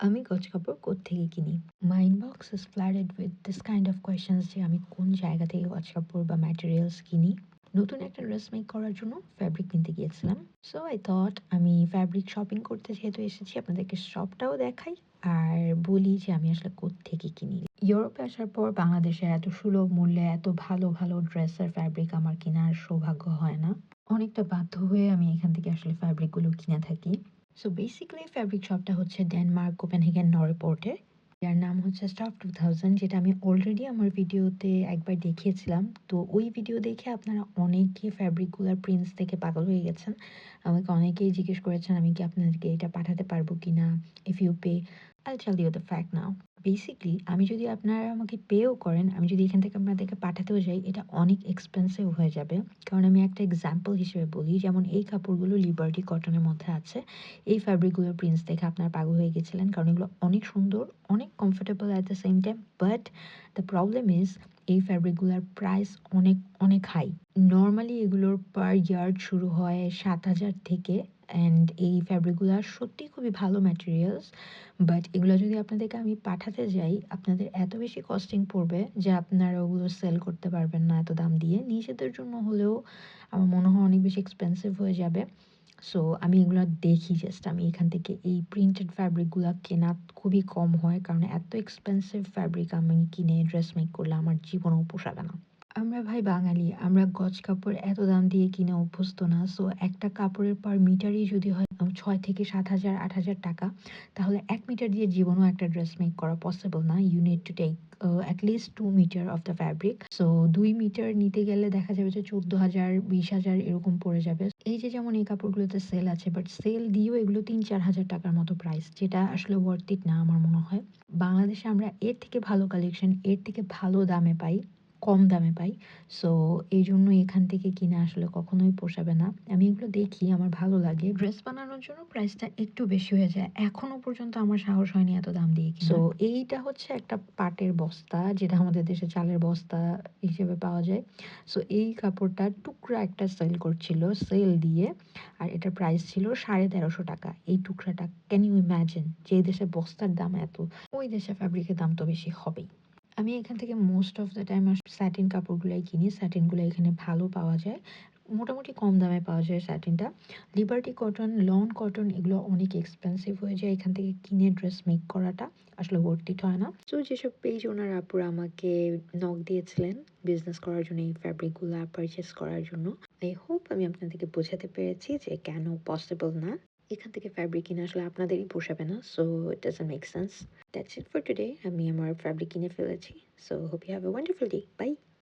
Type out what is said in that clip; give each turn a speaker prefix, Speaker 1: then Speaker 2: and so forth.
Speaker 1: আমি গজ কাপড় কোত্থেকে কিনি? My inbox is flooded with this kind of questions যে আমি কোন জায়গা থেকে গজ কাপড় বা ম্যাটেরিয়ালস কিনি। নতুন একটা ড্রেস মেক করার জন্য ফ্যাব্রিক কিনতে গিয়েছিলাম। সো I thought আমি ফ্যাব্রিক শপিং করতে যেহেতু এসেছি আপনাদেরকে শপটাও দেখাই আর বলি যে আমি আসলে কোত্থেকে কিনি। ইউরোপে আসার পর বাংলাদেশে এত সুলভ মূল্যে এত ভালো, ভালো ড্রেসের ফ্যাব্রিক আমার কেনার সৌভাগ্য হয় না। অনেকটা বাধ্য হয়ে আমি এখান থেকে আসলে ফ্যাব্রিকগুলো কিনে থাকি। সো বেসিক্যালি ফ্যাব্রিক শপটা হচ্ছে ডেনমার্ক, কোপেনহেগেন, নরপোর্টে। যার নাম হচ্ছে স্টাফ 2000, যেটা আমি অলরেডি আমার ভিডিওতে একবার দেখিয়েছিলাম। তো ওই ভিডিও দেখে আপনারা অনেকে ফ্যাব্রিকগুলার প্রিন্টস দেখে পাগল হয়ে গেছেন। আমাকে অনেকেই জিজ্ঞেস করেছেন আমি কি আপনাদেরকে এটা পাঠাতে পারবো কিনা? If you pay, I'll tell you the fact now. Basically আমি যদি আপনারা আমাকে পেও করেন, আমি যদি এখান থেকে আপনাদেরকে পাঠাতেও যাই, এটা অনেক এক্সপেন্সিভ হয়ে যাবে। কারণ আমি একটা এক্সাম্পল হিসেবে বলি, যেমন এই কাপড়গুলো লিবার্টি কটনের মধ্যে আছে। এই ফ্যাব্রিকগুলোর প্রিন্টস দেখে আপনারা পাগল হয়ে গেছিলেন। কারণ এগুলো অনেক সুন্দর, অনেক comfortable at the same time. But the problem is এই ফ্যাব্রিকগুলোর প্রাইস অনেক, অনেক হাই। নরমালি এগুলোর পার ইয়ার্ড শুরু হয় ৭,০০০ থেকে। অ্যান্ড এই ফ্যাব্রিকগুলা সত্যিই খুবই ভালো ম্যাটেরিয়ালস। বাট এগুলো যদি আপনাদেরকে আমি পাঠাতে যাই, আপনাদের এত বেশি কস্টিং পড়বে যে আপনারা ওগুলো সেল করতে পারবেন না এত দাম দিয়ে। নিজেদের জন্য হলেও আমার মনে হয় অনেক বেশি এক্সপেন্সিভ হয়ে যাবে। সো আমি এগুলা দেখি জাস্ট আমি এখান থেকে এই প্রিন্টেড ফ্যাব্রিকগুলা কেনা খুবই কম হয়। কারণ এত এক্সপেন্সিভ ফ্যাব্রিক আমি কিনে ড্রেস মেক করলে আমার জীবনেও পোষাবে না। আমরা ভাই বাঙালি, আমরা গজ কাপড় এত দাম দিয়ে কিনে অভ্যস্ত না। সো একটা কাপড়ের পার মিটারই যদি হয় ৬ থেকে ৭,০০০, ৮,০০০ টাকা, তাহলে ১ মিটার দিয়ে জীবনেও একটা ড্রেস মেক করা পসিবল না। You need to take at least 2 metre of the fabric. So ২ metre নিতে গেলে দেখা যাবে যে ১৪,০০০, ২০,০০০ এরকম পড়ে যাবে। এই যে যেমন এই কাপড়গুলোতে সেল আছে, বাট সেল দিয়েও এগুলো ৩-৪,০০০ টাকার মতো প্রাইস, যেটা আসলে ওয়ার্থ ইট না আমার মনে হয়। বাংলাদেশে আমরা এর থেকে ভালো কালেকশন, এর থেকে ভালো দামে পাই, কম দামে পাই। সো এইজন্য এখান থেকে কিনা আসলে কখনোই পোষাবে না। আমি এগুলো দেখি, আমার ভালো লাগে। ড্রেস বানানোর জন্য প্রাইসটা একটু বেশি হয়ে যায়। এখনো পর্যন্ত আমার সাহস হয়নি এত দাম দিয়ে কিনার। সো এইটা হচ্ছে একটা পাটের বস্তা, যেটা আমাদের দেশে চালের বস্তা হিসেবে পাওয়া যায়। সো এই কাপড়টা টুকরা একটা সেল করছিল সেল দিয়ে। আর এটার প্রাইস ছিল ১৩৫০ টাকা। এই টুকরাটা, ক্যান ইউ ইমাজিন? যে দেশে বস্তার দাম এত, ওই দেশে ফ্যাব্রিকের দাম তো বেশি হবেই। আমি এখান থেকে most of the time satin কাপড়গুলাই কিনি। স্যাটিনগুলো এখানে ভালো পাওয়া যায়। মোটামুটি কম দামে পাওয়া যায় স্যাটিনটা। লিবার্টি কটন, লন কটন এগুলো অনেক এক্সপেন্সিভ হয়ে যায়। এখান থেকে কিনে ড্রেস মেক করাটা আসলে worth it হয় না। সো যেসব পেজ ওনার আপুরা আমাকে নক দিয়েছিলেন বিজনেস করার জন্য, এই ফ্যাব্রিকগুলা পারচেজ করার জন্য, আই হোপ আমি আপনাদেরকে বোঝাতে পেরেছি যে কেন পসিবল না। এখান থেকে ফ্যাব্রিক কিনে আসলে আপনাদেরই পোষাবে না। So it doesn't make sense. That's it for today. আমি আমার ফ্যাব্রিক কিনে ফেলেছি। So hope you have a wonderful day. Bye.